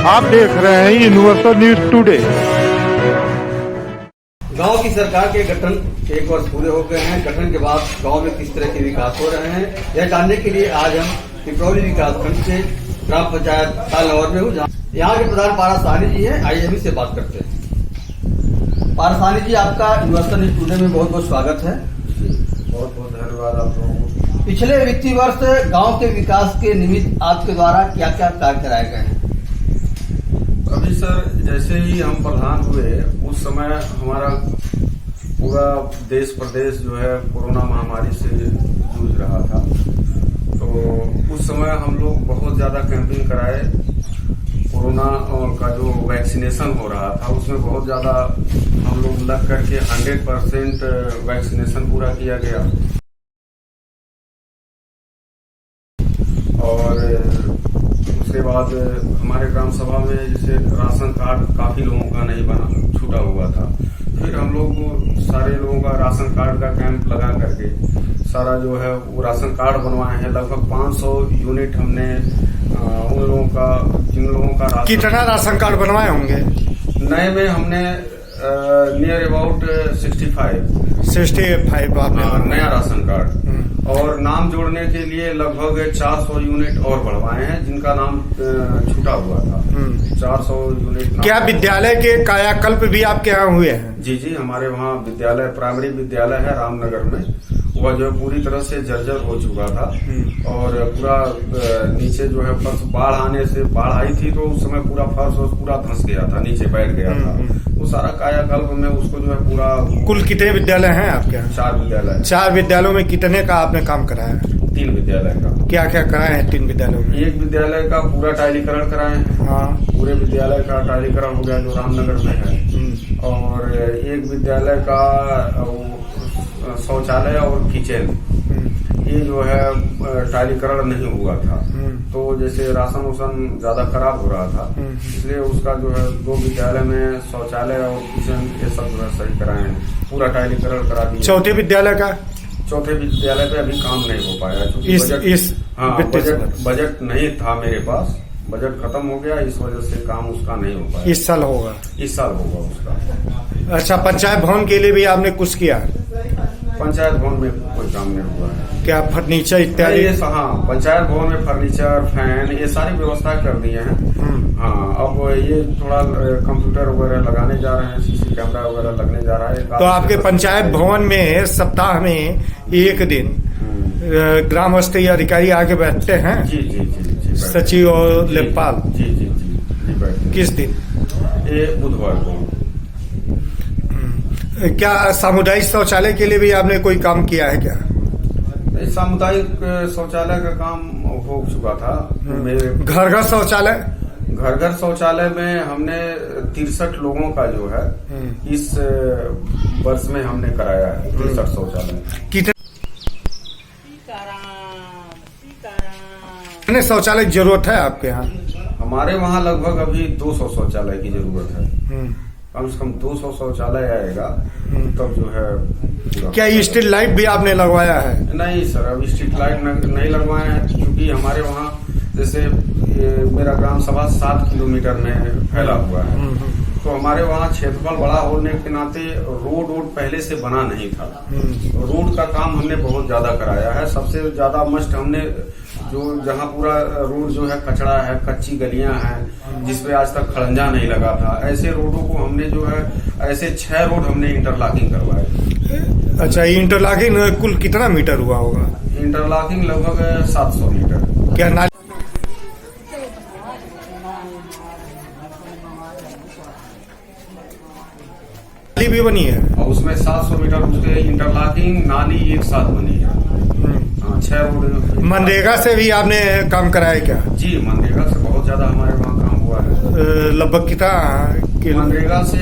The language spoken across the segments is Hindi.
आप देख रहे हैं यूनिवर्सल न्यूज टुडे। गांव की सरकार के गठन के 1 वर्ष पूरे हो गए हैं। गठन के बाद गांव में किस तरह के विकास हो रहे हैं, यह जानने के लिए आज हम पिपरौली विकासखंड के ग्राम पंचायत तालनौर में हूँ, जहाँ यहाँ के प्रधान पारस साहनी जी हैं। आइए हम इससे बात करते हैं। पारस साहनी जी, आपका यूनिवर्सल न्यूज टुडे में बहुत बहुत स्वागत है। बहुत बहुत धन्यवाद आप लोगों को। पिछले वित्तीय वर्ष गांव के विकास के निमित्त आपके द्वारा क्या क्या कार्य कराए गए हैं? अभी सर, जैसे ही हम प्रधान हुए उस समय हमारा पूरा देश प्रदेश जो है कोरोना महामारी से जूझ रहा था। तो उस समय हम लोग बहुत ज्यादा कैंपिंग कराए। कोरोना का जो वैक्सीनेशन हो रहा था उसमें बहुत ज्यादा हम लोग लग करके 100% वैक्सीनेशन पूरा किया गया। और उसके बाद हमारे ग्राम सभा में जैसे राशन कार्ड काफी लोगों का नहीं बना, छूटा हुआ था। फिर हम लोग सारे लोगों का राशन कार्ड का कैंप लगा करके सारा जो है वो राशन कार्ड बनवाए हैं। लगभग 500 यूनिट हमने उन लोगों का, जिन लोगों का राशन, कितना राशन कार्ड बनवाए होंगे? नए में हमने नियर अबाउट 65 आपने नया राशन कार्ड, और नाम जोड़ने के लिए लगभग 400 यूनिट और बढ़वाए हैं जिनका नाम छूटा हुआ था। 400 यूनिट। क्या विद्यालय के कायाकल्प भी आपके यहाँ हुए हैं? जी जी, हमारे वहाँ विद्यालय, प्राइमरी विद्यालय है रामनगर में, वह जो है पूरी तरह से जर्जर हो चुका था। और पूरा नीचे जो है फर्श, बाढ़ आने से, बाढ़ आई थी तो उस समय पूरा फर्श पूरा धंस गया था, नीचे बैठ गया था। वो सारा कायाकल्प में उसको जो है पूरा। कुल कितने विद्यालय हैं आपके यहाँ? 4 विद्यालय। 4 विद्यालयों में कितने का आपने काम कराया? 3 विद्यालय का। क्या क्या कराए हैं 3 विद्यालयों में? एक विद्यालय का पूरा टाइलीकरण कराए हैं। हाँ। पूरे विद्यालय का टाइलीकरण हो गया जो रामनगर में है। और एक विद्यालय का शौचालय और किचन, ये जो है टाइलीकरण नहीं हुआ था। तो जैसे राशन उसन ज्यादा खराब हो रहा था, इसलिए उसका जो है 2 विद्यालय में शौचालय और किचन ये सब जो है सही कराए हैं, पूरा टाइलीकरण करा दिया। चौथे विद्यालय का? चौथे विद्यालय पे अभी काम नहीं हो पाया क्योंकि बजट नहीं था मेरे पास। बजट खत्म हो गया, इस वजह से काम उसका नहीं हो पाया। इस साल होगा? इस साल होगा उसका। अच्छा, पंचायत भवन के लिए भी आपने कुछ किया? पंचायत भवन में कोई काम नहीं हुआ है। क्या फर्नीचर इत्यादि? हाँ, पंचायत भवन में फर्नीचर, फैन, ये सारी व्यवस्था कर दिए हैं। हाँ, अब ये थोड़ा कंप्यूटर वगैरह लगाने जा रहे हैं, सीसी कैमरा वगैरह लगने जा रहा है। तो आपके पंचायत भवन में सप्ताह में एक दिन ग्राम स्तरीय अधिकारी आके बैठते हैं? जी जी जी जी, सचिव और लेखपाल? जी जी जी बैठते। किस दिन? ये बुधवार को। क्या सामुदायिक शौचालय के लिए भी आपने कोई काम किया है क्या? सामुदायिक शौचालय का काम हो चुका था। मेरे घर घर शौचालय? घर घर शौचालय में हमने 63 लोगों का जो है इस वर्ष में हमने कराया है 63 शौचालय। कितने शौचालय की जरूरत है आपके यहाँ? हमारे वहाँ लगभग अभी 200 शौचालय की जरूरत है। कम से कम 200 शौचालय आएगा तब जो है। क्या स्ट्रीट लाइट भी आपने लगवाया है? नहीं सर, अभी स्ट्रीट लाइट नहीं लगवाए हैं क्योंकि हमारे वहाँ जैसे मेरा ग्राम सभा 7 किलोमीटर में फैला हुआ है। तो हमारे वहाँ क्षेत्रफल बड़ा होने के नाते रोड पहले से बना नहीं था। रोड का काम हमने बहुत ज्यादा कराया है। सबसे ज्यादा मस्ट हमने जो जहाँ पूरा रोड जो है कचड़ा है, कच्ची गलियां हैं जिसपे आज तक खड़ंजा नहीं लगा था, ऐसे रोडों को हमने जो है ऐसे 6 रोड हमने इंटरलॉकिंग करवाए। अच्छा, इंटरलॉकिंग कुल कितना मीटर हुआ होगा? इंटरलॉकिंग लगभग 700 मीटर। क्या नाली भी बनी है? और उसमें 700 मीटर उसके इंटरलॉकिंग नाली एक साथ बनी है। 6 रोड। मनरेगा से भी आपने काम कराया क्या? जी, मनरेगा से बहुत ज्यादा हमारे वहाँ काम हुआ है। लगभग कितना? मनरेगा से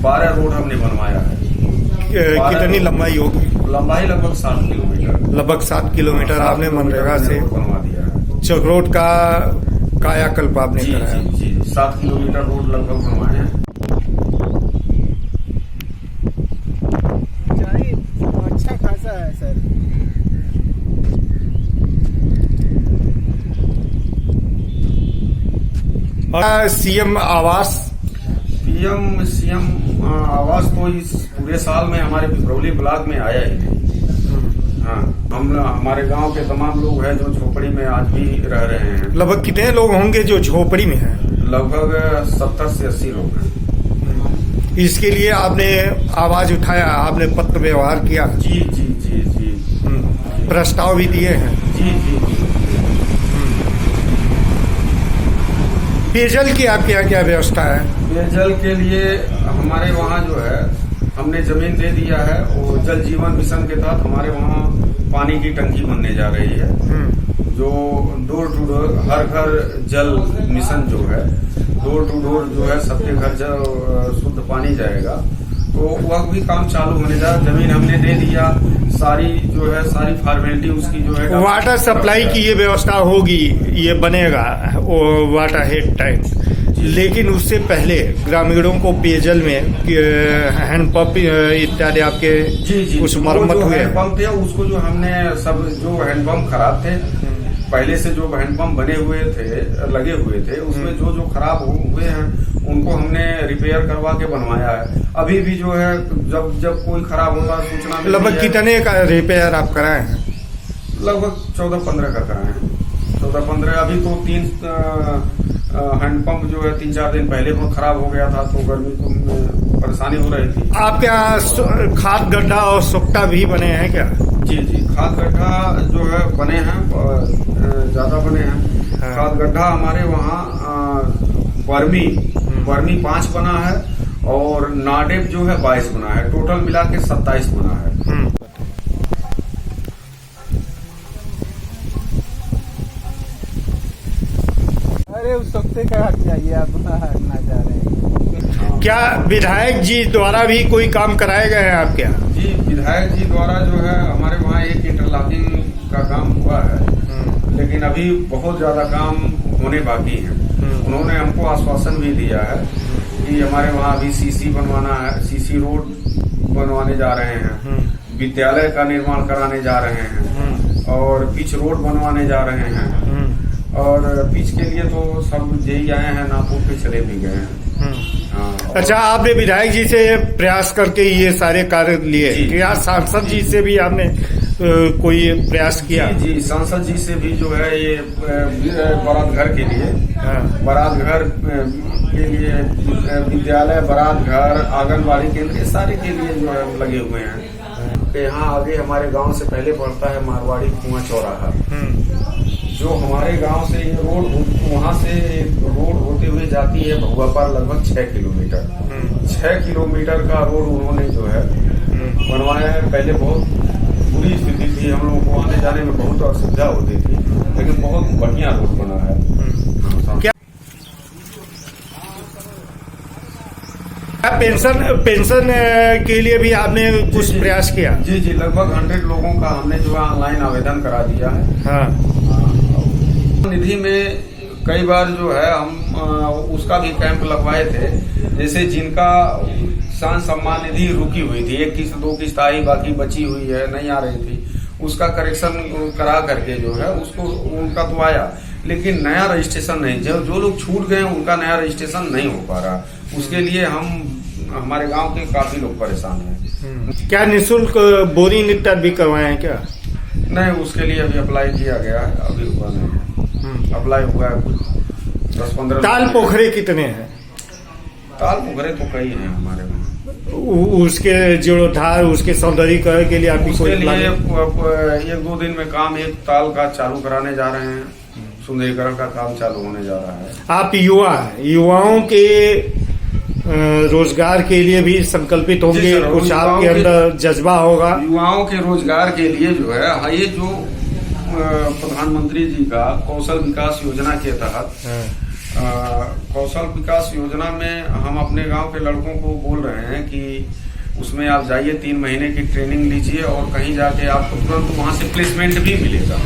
12 रोड हमने बनवाया है। कितनी लंबाई होगी? लंबाई लगभग 7 किलोमीटर। लगभग 7 किलोमीटर आपने मनरेगा से बनवा दिया है। चक्रोट का कायाकल्प आपने कराया? जी, 7 किलोमीटर रोड लगभग बनवाए हैं। अच्छा खासा है सर। और सीएम आवास पीएम सीएम आवास तो इस पूरे साल में हमारे पिपरौली ब्लॉक में आया ही नहीं। हाँ, हमारे गांव के तमाम लोग हैं जो झोपड़ी में आज भी रह रहे हैं। लगभग कितने लोग होंगे जो झोपड़ी में हैं? लगभग 70 से 80 लोग हैं। इसके लिए आपने आवाज उठाया, आपने पत्र व्यवहार किया? जी जी जी जी। प्रस्ताव भी दिए हैं? जी जी। पेयजल की आपके यहाँ क्या व्यवस्था है? पेयजल के लिए हमारे वहाँ जो है हमने जमीन दे दिया है और जल जीवन मिशन के तहत हमारे वहाँ पानी की टंकी बनने जा रही है। जो डोर टू डोर हर घर जल मिशन जो है, डोर टू डोर जो है सबके घर शुद्ध पानी जाएगा, तो वह भी काम चालू होने जा। जमीन हमने दे दिया, सारी जो है सारी फॉर्मेलिटी उसकी जो है वाटर सप्लाई की ये व्यवस्था होगी, ये बनेगा वो वाटर हेड टैंक, लेकिन उससे पहले ग्रामीणों को पेयजल में हैंडपंप इत्यादि आपके जी जी कुछ मरम्मत हुए? हैंडपंप थे उसको जो हमने सब जो हैंडपंप खराब थे पहले से जो हैंडपंप बने हुए थे लगे हुए थे उसमें जो खराब हुए हैं उनको हमने रिपेयर करवा के बनवाया है। अभी भी जो है जब कोई खराब होगा सूचना लगभग कितने का रिपेयर आप कराए हैं? लगभग 14-15 का कराए हैं। 14-15 अभी तो 3 हैंडपंप जो है 3-4 दिन पहले वो खराब हो गया था तो गर्मी को परेशानी हो रही थी। आपके यहाँ खाद गड्ढा और सुक्टा भी बने हैं क्या? जी जी, खाद गड्ढा जो है बने हैं, ज्यादा बने हैं। हाँ। खाद गड्ढा हमारे वहाँ बर्मी 5 बना है और नाडेप जो है 22 बना है, टोटल मिला के 27 बना है। अरे उस सप्ते का हट जाइए, आप हटना चाह रहे हैं। क्या विधायक जी द्वारा भी कोई काम कराए गए हैं आपके यहाँ? जी, विधायक जी द्वारा जो है हमारे वहाँ एक इंटरलॉकिंग का काम हुआ है, लेकिन अभी बहुत ज्यादा काम होने बाकी है। उन्होंने हमको आश्वासन भी दिया है कि हमारे वहाँ अभी सीसी बनवाना है, सीसी रोड बनवाने जा रहे हैं, विद्यालय का निर्माण कराने जा रहे हैं और पिच रोड बनवाने जा रहे हैं। और पिच के लिए तो सब यही आए हैं, नापुर पे चले भी गए हैं। हाँ। अच्छा, आपने विधायक जी से प्रयास करके ये सारे कार्य लिए, क्या सांसद जी से भी आपने कोई प्रयास किया? जी, सांसद जी से भी जो है ये बारात घर के लिए, बारात घर के लिए विद्यालय, बारात घर, आंगनबाड़ी केंद्र, सारे के लिए जो है लगे हुए हैं। यहाँ आगे हमारे गांव से पहले पड़ता है मारवाड़ी कुआं चौराहा, जो हमारे गांव से ये रोड वहां से रोड होते हुए जाती है भगवा पर लगभग 6 किलोमीटर। 6 किलोमीटर का रोड उन्होंने जो है बनवाया है। पहले बहुत बुरी स्थिति थी, हम लोगों को आने जाने में बहुत असुविधा होती थी, लेकिन बहुत बढ़िया रोड बना है। क्या पेंशन के लिए भी आपने कुछ प्रयास किया? जी जी, लगभग 100 लोगों का हमने जो है ऑनलाइन आवेदन करा दिया है। हाँ। निधि में कई बार जो है हम उसका भी कैंप लगवाए थे, जैसे जिनका किसान सम्मान निधि रुकी हुई थी, 1 किस्त 2 किस्त आई, बाकी बची हुई है, नहीं आ रही थी, उसका करेक्शन करा करके जो है उसको उनका तो आया, लेकिन नया रजिस्ट्रेशन नहीं, जो लोग छूट गए उनका नया रजिस्ट्रेशन नहीं हो पा रहा। उसके लिए हमारे गांव के काफी लोग परेशान हैं। क्या निःशुल्क बोरिंग इत्यादि भी करवाए हैं क्या? नहीं, उसके लिए अभी अप्लाई किया गया है, अभी हुआ नहीं है। अप्लाई हुआ है कुछ 10-15। ताल पोखरे कितने हैं? ताल पोखरे तो कई हैं हमारे वहाँ। उसके जीर्णोद्धार, उसके सौंदर्यीकरण के लिए आपकी उसके लिए 1-2 दिन में काम एक ताल का चालू कराने जा रहे हैं, सुंदरीकरण का काम चालू होने जा रहा है। आप युवा हैं, युवाओं के रोजगार के लिए भी संकल्पित होंगे, कुछ आपके अंदर जज्बा होगा? युवाओं के रोजगार के लिए जो है ये जो प्रधानमंत्री जी का कौशल विकास योजना के तहत कौशल विकास योजना में हम अपने गांव के लड़कों को बोल रहे हैं कि उसमें आप जाइए, 3 महीने की ट्रेनिंग लीजिए और कहीं जाके आपको तुरंत वहां से प्लेसमेंट भी मिलेगा।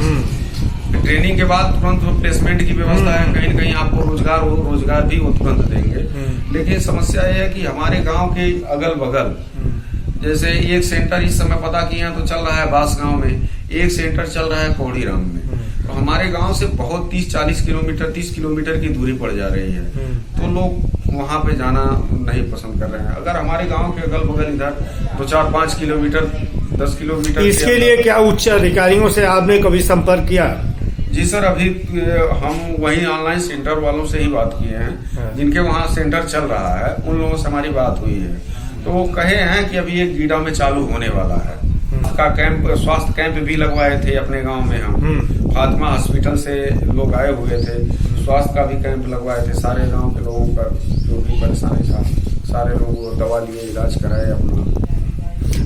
ट्रेनिंग के बाद तुरंत प्लेसमेंट की व्यवस्था है, कहीं न कहीं आपको रोजगार भी वो तुरंत देंगे। लेकिन समस्या ये है कि हमारे गांव के अगल बगल जैसे एक सेंटर इस समय पता किया तो चल रहा है बास गांव में, एक सेंटर चल रहा है कोहड़ीराम में। हमारे गांव से बहुत 30-40 किलोमीटर 30 किलोमीटर की दूरी पड़ जा रही है, तो लोग वहां पे जाना नहीं पसंद कर रहे हैं। अगर हमारे गांव के अगल बगल इधर 2-4-5 किलोमीटर 10 किलोमीटर इसके लिए क्या उच्च अधिकारियों से आपने कभी संपर्क किया? जी सर, अभी हम वही ऑनलाइन सेंटर वालों से ही बात किए हैं, जिनके वहाँ सेंटर चल रहा है, उन लोगों से हमारी बात हुई है। तो वो कहे हैं कि अभी एक गीडा में चालू होने वाला है का कैंप, स्वास्थ्य कैंप भी लगवाए थे अपने गांव में हम। फातिमा हॉस्पिटल से लोग आए हुए थे, स्वास्थ्य का भी कैंप लगवाए थे। सारे गांव के लोगों का जो भी परेशानी था, सारे लोग दवा लिए, इलाज कराए अपना।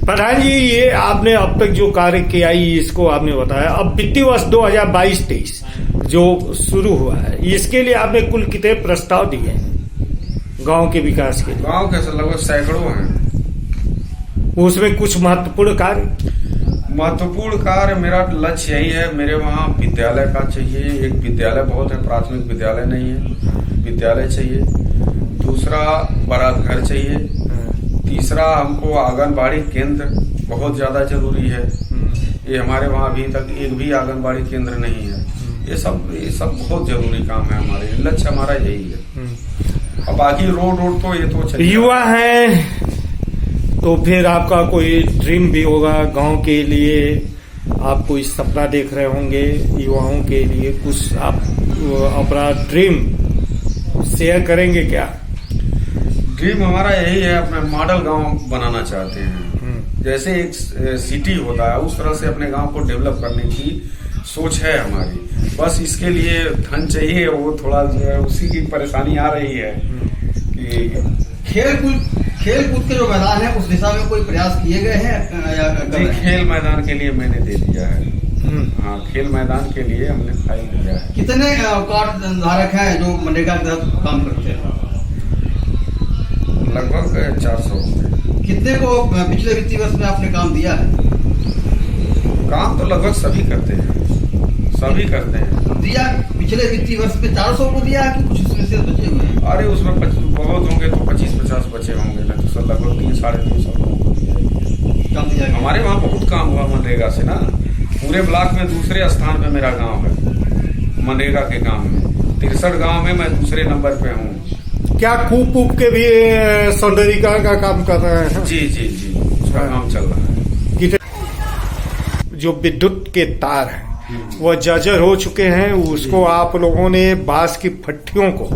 प्रधान जी, ये आपने अब तक जो कार्य किया इसको आपने बताया। अब वित्तीय वर्ष 2022-23 जो शुरू हुआ है, इसके लिए आपने कुल कितने प्रस्ताव दिए हैं गांव के विकास के लिए? गांव के लगभग सैकड़ों हैं। उसमें कुछ महत्वपूर्ण कार्य मेरा लक्ष्य यही है, मेरे वहाँ विद्यालय का चाहिए। एक विद्यालय बहुत है, प्राथमिक विद्यालय नहीं है, विद्यालय चाहिए। दूसरा, बारात घर चाहिए। तीसरा, हमको आंगनबाड़ी केंद्र बहुत ज्यादा जरूरी है। ये हमारे वहाँ अभी तक एक भी आंगनबाड़ी केंद्र नहीं है। ये सब बहुत जरूरी काम है हमारे, लक्ष्य हमारा यही है। अब बाकी रोड तो ये तो चाहिए। युवा है तो फिर आपका कोई ड्रीम भी होगा गांव के लिए, आप कोई सपना देख रहे होंगे युवाओं के लिए, कुछ आप अपना ड्रीम शेयर करेंगे क्या? ड्रीम हमारा यही है, अपना मॉडल गांव बनाना चाहते हैं। जैसे एक सिटी होता है, उस तरह से अपने गांव को डेवलप करने की सोच है हमारी। बस इसके लिए धन चाहिए, वो थोड़ा जो है उसी की परेशानी आ रही है कि खेल कूद के जो मैदान है उस दिशा में कोई प्रयास किए गए हैं? जी, खेल मैदान के लिए मैंने दे दिया है। हाँ, खेल मैदान के लिए हमने फाइल दिया है। कितने कार्ड धारक हैं जो मनरेगा के तहत काम करते हैं? लगभग 400। कितने को पिछले वित्तीय वर्ष में आपने काम दिया है? काम तो लगभग सभी करते हैं। दिया पिछले वित्तीय वर्ष में 400 को दिया कि कुछ उसमें से बचे हुए हैं? अरे उसमें बहुत होंगे तो 25-50 बचे होंगे, नहीं तो लगभग 300-350 लोगों को दिया। हमारे वहाँ बहुत काम हुआ मनरेगा से ना। पूरे ब्लॉक में दूसरे स्थान पे मेरा गांव है मनरेगा के काम में। 63 गांव में मैं दूसरे नंबर पे हूँ। क्या कूप के भी सौंदर्यीकरण का काम कर रहे हैं? जी, उसका काम चल रहा है। जो विद्युत के तार हैं वो जर्जर हो चुके हैं, उसको आप लोगों ने बांस की फट्टियों को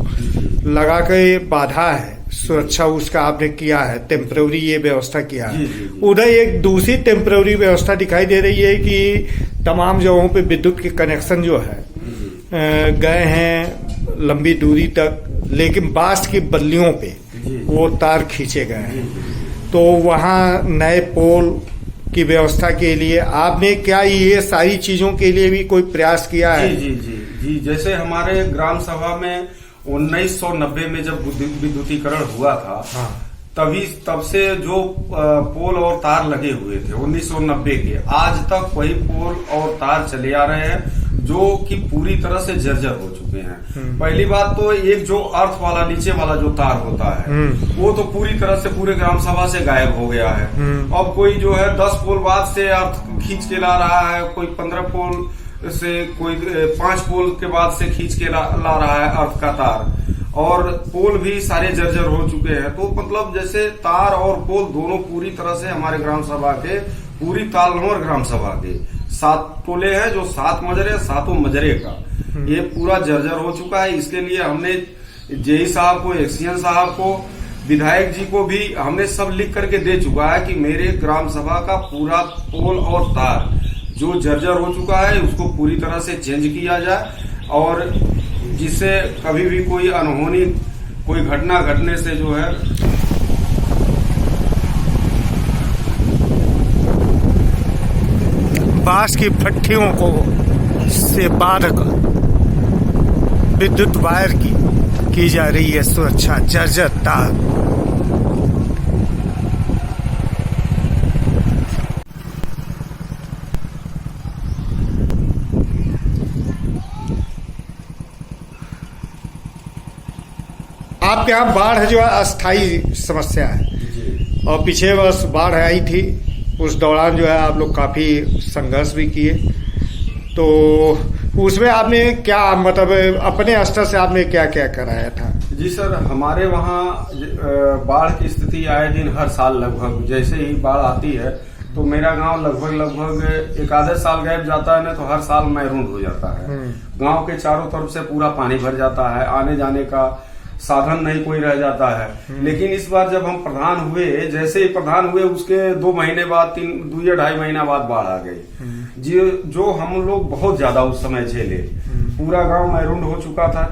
लगा के बांधा है, सुरक्षा उसका आपने किया है, टेम्पररी ये व्यवस्था किया है। उधर एक दूसरी टेम्पररी व्यवस्था दिखाई दे रही है कि तमाम जगहों पे विद्युत के कनेक्शन जो है गए हैं लंबी दूरी तक, लेकिन बांस की बल्लियों पे वो तार खींचे गए हैं। तो वहाँ नए पोल की व्यवस्था के लिए आपने क्या ये सारी चीजों के लिए भी कोई प्रयास किया है? जी, जैसे हमारे ग्राम सभा में 1990 में जब विद्युतीकरण हुआ था, तब से जो पोल और तार लगे हुए थे 1990 के, आज तक वही पोल और तार चले आ रहे हैं, जो कि पूरी तरह से जर्जर हो चुके हैं। पहली बात तो एक जो अर्थ वाला नीचे वाला जो तार होता है वो तो पूरी तरह से पूरे ग्राम सभा से गायब हो गया है। अब कोई जो है 10 पोल बाद से अर्थ खींच के ला रहा है, कोई 15 पोल से, कोई 5 पोल के बाद से खींच के ला रहा है अर्थ का तार, और पोल भी सारे जर्जर हो चुके हैं। तो मतलब जैसे तार और पोल दोनों पूरी तरह से हमारे ग्राम सभा के, पूरी तालनौर ग्राम सभा के 7 टोले हैं, जो 7 मजरे, 7 मजरे का ये पूरा जर्जर हो चुका है। इसके लिए हमने जेई साहब को, एक्सीएन साहब को, विधायक जी को भी हमने सब लिख करके दे चुका है कि मेरे ग्राम सभा का पूरा पोल और तार जो जर्जर हो चुका है उसको पूरी तरह से चेंज किया जाए, और जिससे कभी भी कोई अनहोनी, कोई घटना घटने से जो है बांस की फट्टियों को से बांधकर विद्युत वायर की जा रही है सुरक्षा। जर्जर तार आपके यहाँ बाढ़ जो है अस्थायी समस्या है, और पिछले वर्ष बाढ़ आई थी, उस दौरान जो है आप लोग काफी संघर्ष भी किए। तो उसमें आपने क्या मतलब अपने स्तर से आपने क्या क्या कराया था? जी सर, हमारे वहाँ बाढ़ की स्थिति आए दिन हर साल लगभग जैसे ही बाढ़ आती है तो मेरा गांव लगभग एक आधे साल गैप जाता है ना, तो हर साल मैरून हो जाता है। गांव के चारों तरफ से पूरा पानी भर जाता है, आने जाने का साधन नहीं कोई रह जाता है। लेकिन इस बार जब हम प्रधान हुए, जैसे ही प्रधान हुए उसके 2 महीने बाद 2 या 2.5 महीना बाद बाढ़ आ गई, जो हम लोग बहुत ज्यादा उस समय झेले। पूरा गांव मैरून हो चुका था,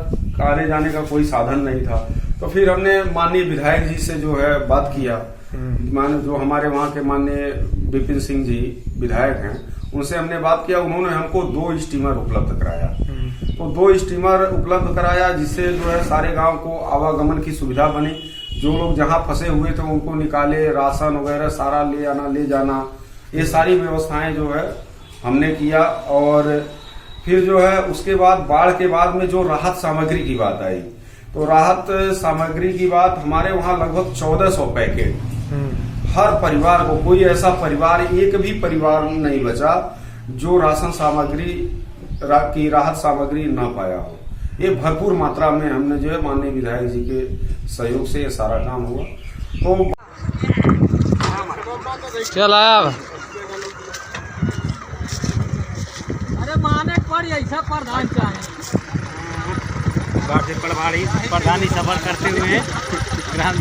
आने जाने का कोई साधन नहीं था। तो फिर हमने माननीय विधायक जी से जो है बात किया, जो हमारे वहाँ के माननीय विपिन सिंह जी विधायक हैं, उनसे हमने बात किया। उन्होंने हमको 2 स्टीमर उपलब्ध कराया। तो 2 स्टीमर उपलब्ध कराया जिससे जो है सारे गांव को आवागमन की सुविधा बनी। जो लोग जहां फंसे हुए थे उनको निकाले, राशन वगैरह सारा ले आना ले जाना, ये सारी व्यवस्थाएं जो है हमने किया। और फिर जो है उसके बाद बाढ़ के बाद में जो राहत सामग्री की बात आई, तो राहत सामग्री की बात हमारे वहां लगभग 1400 पैकेट हर परिवार को, कोई ऐसा परिवार, एक भी परिवार नहीं बचा जो राशन सामग्री की राहत सामग्री न पाया हो। ये भरपूर मात्रा में हमने जो है माननीय विधायक जी के सहयोग से ये सारा काम हुआ। तो चल आया अरे माने पर ऐसा प्रधान चाहिए। प्रधानी सफर करते हुए ग्राम